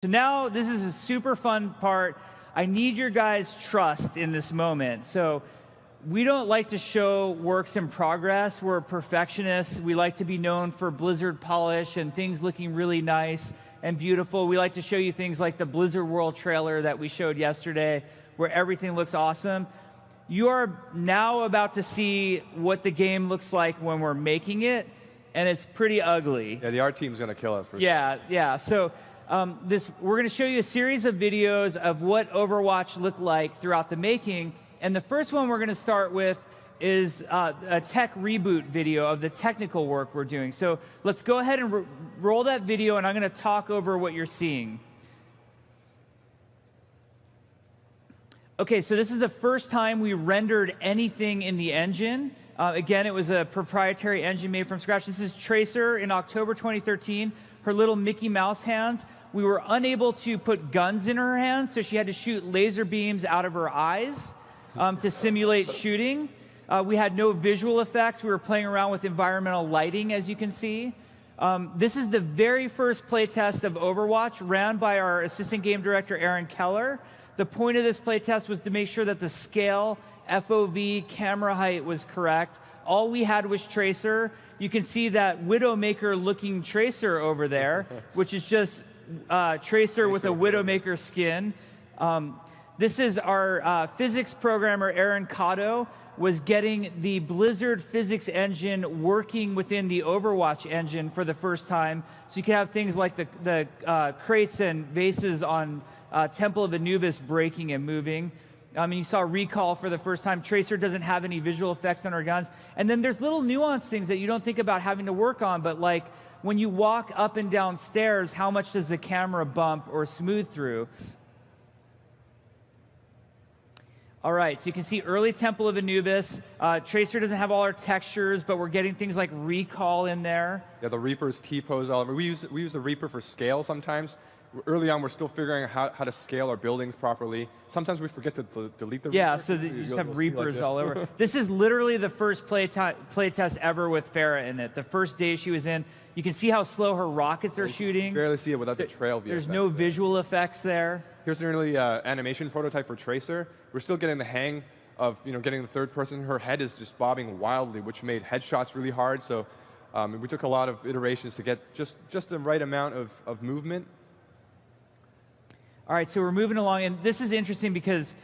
So now this is a super fun part. I need your guys' trust in this moment. So we don't like to show works in progress. We're perfectionists. We like to be known for Blizzard polish and things looking really nice and beautiful. We like to show you things like the Blizzard World trailer that we showed yesterday, where everything looks awesome. You are now about to see what the game looks like when we're making it, and it's pretty ugly. Yeah, the art team's going to kill us. Yeah. So we're going to show you a series of videos of what Overwatch looked like throughout the making. And the first one we're going to start with is a tech reboot video of the technical work we're doing. So let's go ahead and roll that video, and I'm going to talk over what you're seeing. Okay, so this is the first time we rendered anything in the engine. Again, it was a proprietary engine made from scratch. This is Tracer in October 2013. Her little Mickey Mouse hands. We were unable to put guns in her hands, so she had to shoot laser beams out of her eyes to simulate shooting. We had no visual effects. We were playing around with environmental lighting, as you can see. This is the very first playtest of Overwatch, ran by our assistant game director, Aaron Keller. The point of this playtest was to make sure that the scale, FOV, camera height was correct. All we had was Tracer. You can see that Widowmaker-looking Tracer over there, which is just Tracer with a Widowmaker skin. This is our physics programmer, Aaron Cotto, was getting the Blizzard physics engine working within the Overwatch engine for the first time. So you can have things like the crates and vases on Temple of Anubis breaking and moving. And you saw Recall for the first time. Tracer doesn't have any visual effects on her guns. And then there's little nuanced things that you don't think about having to work on, but like when you walk up and down stairs, how much does the camera bump or smooth through? All right, so you can see early Temple of Anubis. Tracer doesn't have all our textures, but we're getting things like Recall in there. Yeah, the Reaper's T-pose all over. We use the Reaper for scale sometimes. Early on, we're still figuring out how to scale our buildings properly. Sometimes we forget to delete the Reaper. Yeah, so you just have Reapers all over. This is literally the first play test ever with Farah in it. The first day she was in, you can see how slow her rockets are shooting. You barely see it without the trail view. There's no visual effects there. Here's an early animation prototype for Tracer. We're still getting the hang of getting the third person. Her head is just bobbing wildly, which made headshots really hard. So we took a lot of iterations to get just the right amount of movement. All right, so we're moving along, and this is interesting because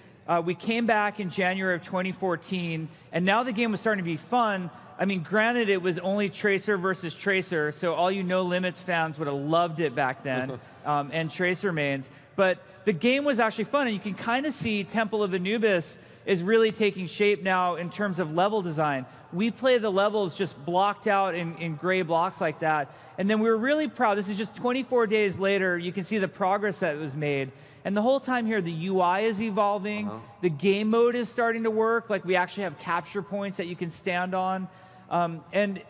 we came back in January of 2014, and now the game was starting to be fun. I mean, granted, it was only Tracer versus Tracer, so all you No Limits fans would have loved it back then, and Tracer mains. But the game was actually fun, and you can kind of see Temple of Anubis is really taking shape now in terms of level design. We play the levels just blocked out in gray blocks like that. And then we were really proud. This is just 24 days later. You can see the progress that was made. And the whole time here, the UI is evolving. The game mode is starting to work. Like we actually have capture points that you can stand on. And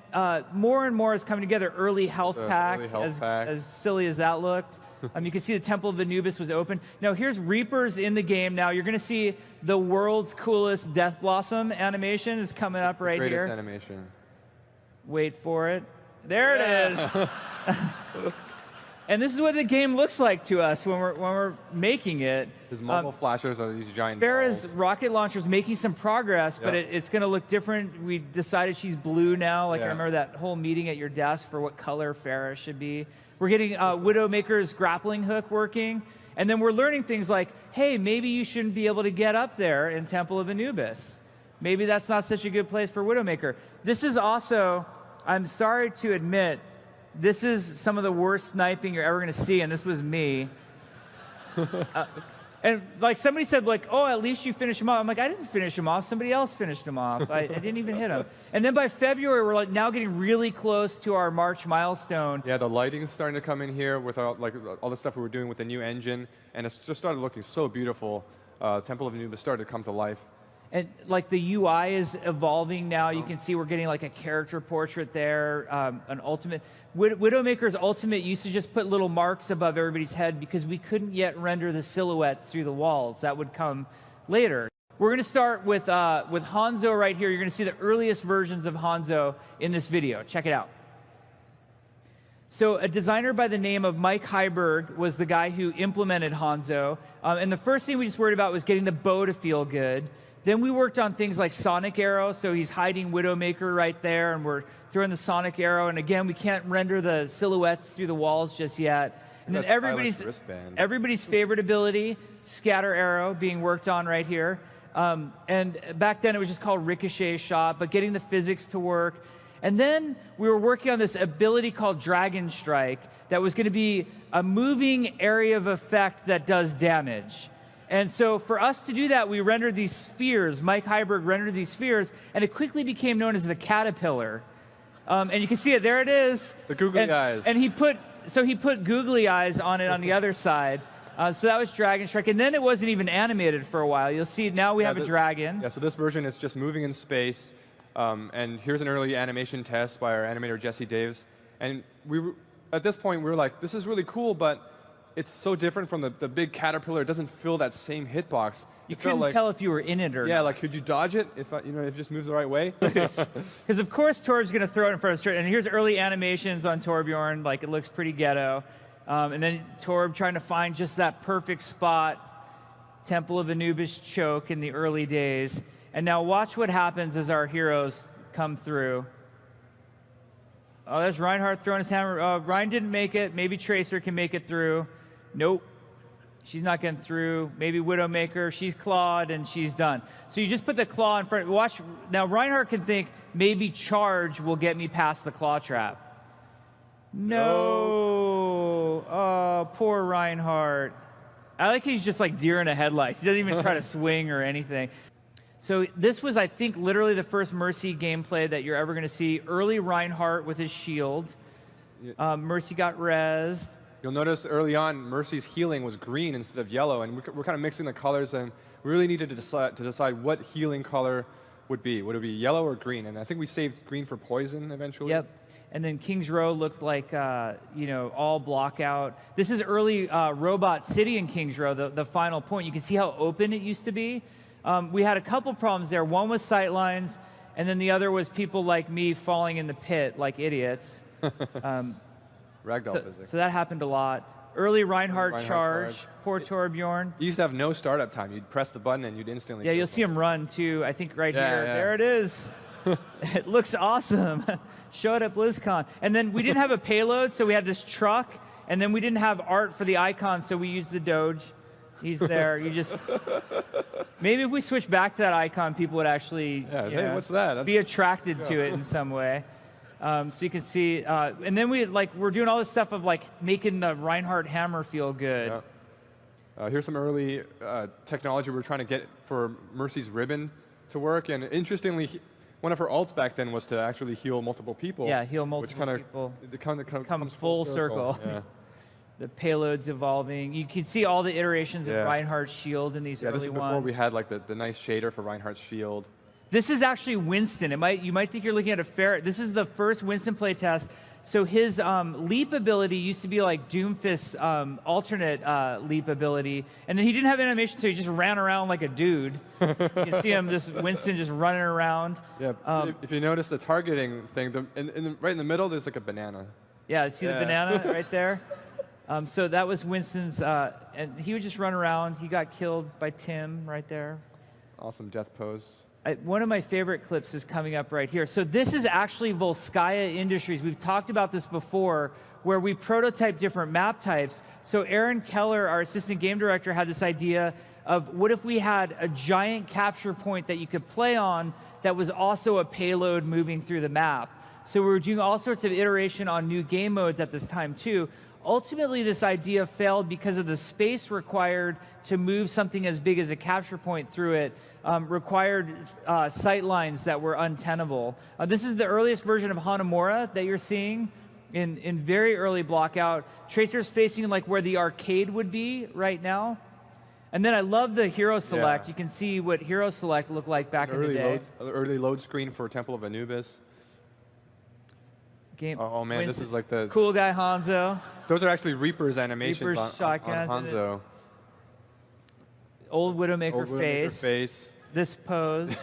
more and more is coming together. Early health pack, as silly as that looked. You can see the Temple of Anubis was open. Now here's Reapers in the game. Now you're going to see the world's coolest Death Blossom animation is coming up right here. Greatest animation. Wait for it. There it is. And this is what the game looks like to us when we're making it. His muzzle flashers are these giant Farah's balls. rocket launcher is making some progress, but it's going to look different. We decided she's blue now. Like I remember that whole meeting at your desk for what color Farah should be. We're getting Widowmaker's grappling hook working. And then we're learning things like, hey, maybe you shouldn't be able to get up there in Temple of Anubis. Maybe that's not such a good place for Widowmaker. This is also, I'm sorry to admit, this is some of the worst sniping you're ever going to see, and this was me. And like somebody said, like, oh, at least you finished him off. I'm like, I didn't finish him off. Somebody else finished him off. I didn't even hit him. And then by February, we're like now getting really close to our March milestone. Yeah, the lighting's starting to come in here with all the stuff we were doing with the new engine, and it's just started looking so beautiful. Temple of Anubis started to come to life. And like the UI is evolving now. You can see we're getting like a character portrait there, an ultimate. Widowmaker's ultimate used to just put little marks above everybody's head because we couldn't yet render the silhouettes through the walls. That would come later. We're going to start with Hanzo right here. You're going to see the earliest versions of Hanzo in this video. Check it out. So a designer by the name of Mike Heiberg was the guy who implemented Hanzo. And the first thing we just worried about was getting the bow to feel good. Then we worked on things like Sonic Arrow. So he's hiding Widowmaker right there, and we're throwing the Sonic Arrow. And again, we can't render the silhouettes through the walls just yet. And then everybody's favorite ability, Scatter Arrow, being worked on right here. And back then it was just called Ricochet Shot, but getting the physics to work. And then we were working on this ability called Dragon Strike that was going to be a moving area of effect that does damage. And so for us to do that, we rendered these spheres. Mike Heiberg rendered these spheres, and it quickly became known as the caterpillar. And you can see it, there it is. The googly eyes. And he put googly eyes on it on the other side. So that was Dragon Strike. And then it wasn't even animated for a while. You'll see now we have a dragon. Yeah, so this version is just moving in space. And here's an early animation test by our animator, Jesse Daves. And at this point, we were like, this is really cool, but it's so different from the big caterpillar. It doesn't fill that same hitbox. You couldn't tell if you were in it or not. Yeah, like, could you dodge it if it just moves the right way? Because of course Torb's going to throw it in front of Torb. And here's early animations on Torbjorn. Like, it looks pretty ghetto. And then Torb trying to find just that perfect spot. Temple of Anubis choke in the early days. And now watch what happens as our heroes come through. Oh, there's Reinhardt throwing his hammer. Ryan didn't make it. Maybe Tracer can make it through. Nope. She's not getting through. Maybe Widowmaker. She's clawed, and she's done. So you just put the claw in front. Watch. Now, Reinhardt can think, maybe charge will get me past the claw trap. No. Oh, poor Reinhardt. I like he's just like deer in a headlights. He doesn't even try to swing or anything. So this was, I think, literally the first Mercy gameplay that you're ever going to see. Early Reinhardt with his shield. Mercy got rezzed. You'll notice early on, Mercy's healing was green instead of yellow, and we're kind of mixing the colors, and we really needed to decide what healing color would be. Would it be yellow or green? And I think we saved green for poison eventually. Yep. And then King's Row looked like, all block out. This is early Robot City in King's Row, the final point. You can see how open it used to be. We had a couple problems there. One was sightlines, and then the other was people like me falling in the pit like idiots. Ragdoll physics. So that happened a lot. Early Reinhardt charge. Poor Torbjorn. You used to have no startup time. You'd press the button and you'd instantly. Yeah, you'll see him run too. I think right here. Yeah. There it is. It looks awesome. Show it at BlizzCon. And then we didn't have a payload, so we had this truck. And then we didn't have art for the icon, so we used the Doge. He's there. You just maybe if we switch back to that icon, people would actually what's that? Be attracted to it in some way. So you can see, and then we're doing all this stuff of like making the Reinhardt hammer feel good. Yeah. Here's some early technology we're trying to get for Mercy's ribbon to work. And interestingly, one of her ults back then was to actually heal multiple people. Yeah, heal multiple people. It kind of comes full circle. Yeah. The payload's evolving. You can see all the iterations of Reinhardt's shield in these early ones. Yeah, this is before we had like the nice shader for Reinhardt's shield. This is actually Winston. You might think you're looking at a ferret. This is the first Winston playtest. So his leap ability used to be like Doomfist's alternate leap ability, and then he didn't have animation, so he just ran around like a dude. You can see him, Winston just running around. Yeah. If you notice the targeting thing, right in the middle, there's like a banana. Yeah. See the banana right there. So that was Winston's, and he would just run around. He got killed by Tim right there. Awesome death pose. One of my favorite clips is coming up right here. So this is actually Volskaya Industries. We've talked about this before, where we prototype different map types. So Aaron Keller, our assistant game director, had this idea of what if we had a giant capture point that you could play on that was also a payload moving through the map. So we were doing all sorts of iteration on new game modes at this time too. Ultimately, this idea failed because of the space required to move something as big as a capture point through it. Required sight lines that were untenable. This is the earliest version of Hanamura that you're seeing in very early blockout. Tracer's facing like where the arcade would be right now. And then I love the hero select. You can see what hero select looked like back in the day. Early load screen for Temple of Anubis. Oh man, this is like the cool guy Hanzo. Those are actually Reaper's animations on Hanzo. Hanzo. Old Widowmaker face. This pose.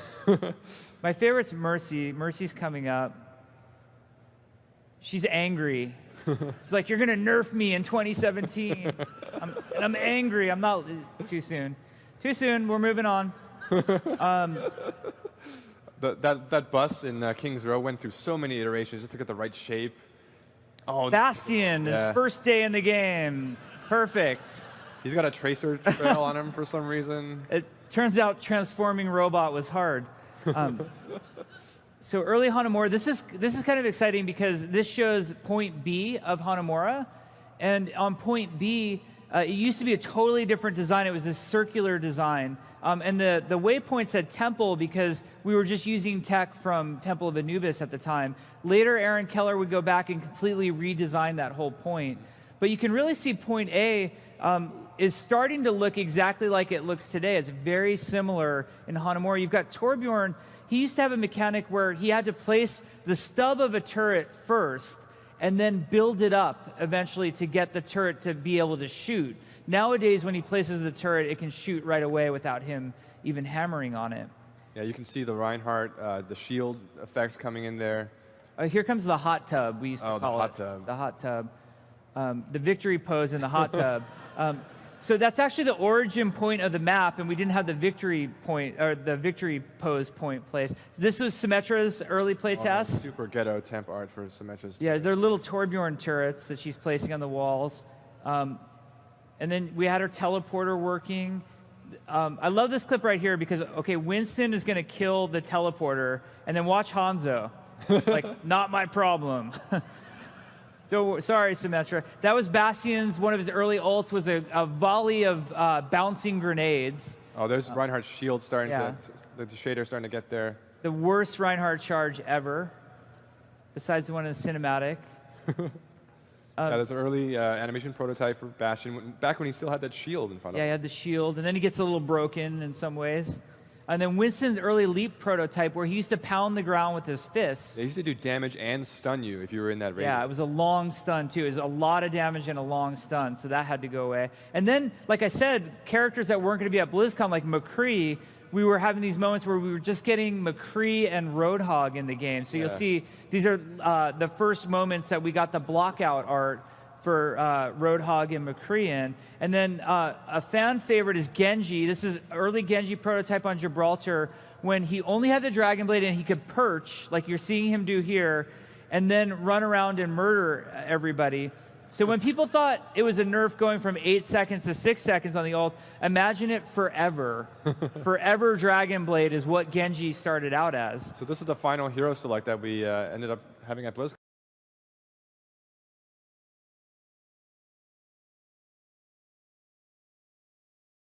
My favorite's Mercy. Mercy's coming up. She's angry. It's like, you're going to nerf me in 2017. And I'm angry. I'm not... Too soon. Too soon. We're moving on. That bus in King's Row went through so many iterations just to get the right shape. Oh, Bastion, his first day in the game. Perfect. He's got a tracer trail on him for some reason. It turns out transforming robot was hard. So early Hanamura, this is kind of exciting because this shows point B of Hanamura. And on point B, it used to be a totally different design. It was this circular design. And the waypoint said temple because we were just using tech from Temple of Anubis at the time. Later, Aaron Keller would go back and completely redesign that whole point. But you can really see point A is starting to look exactly like it looks today. It's very similar in Hanamura. You've got Torbjorn. He used to have a mechanic where he had to place the stub of a turret first and then build it up eventually to get the turret to be able to shoot. Nowadays, when he places the turret, it can shoot right away without him even hammering on it. Yeah, you can see the Reinhardt, the shield effects coming in there. Here comes the hot tub, we used to call it. Tub. The hot tub. The victory pose in the hot tub. So that's actually the origin point of the map, and we didn't have the victory point, or the victory pose point place. This was Symmetra's early playtest. Super ghetto temp art for Symmetra's. Yeah, they're little Torbjorn turrets that she's placing on the walls. And then we had her teleporter working. I love this clip right here because, okay, Winston is going to kill the teleporter, and then watch Hanzo. Like, not my problem. Don't worry. Sorry, Symmetra. That was Bastion's, one of his early ults was a volley of bouncing grenades. Oh, there's Reinhardt's shield starting to, the shader starting to get there. The worst Reinhardt charge ever, besides the one in the cinematic. Yeah, there's an early animation prototype for Bastion, back when he still had that shield in front of him. Yeah, he had the shield, and then he gets a little broken in some ways. And then Winston's early leap prototype, where he used to pound the ground with his fists. They used to do damage and stun you if you were in that radius. Yeah, it was a long stun, too. It was a lot of damage and a long stun, so that had to go away. And then, like I said, characters that weren't going to be at BlizzCon, like McCree, we were having these moments where we were just getting McCree and Roadhog in the game. So you'll see these are the first moments that we got the blockout art for Roadhog and McCree in. And then a fan favorite is Genji. This is early Genji prototype on Gibraltar when he only had the Dragon Blade and he could perch, like you're seeing him do here, and then run around and murder everybody. So when people thought it was a nerf going from 8 seconds to 6 seconds on the ult, imagine it forever. Forever Dragon Blade is what Genji started out as. So this is the final hero select that we ended up having at BlizzCon.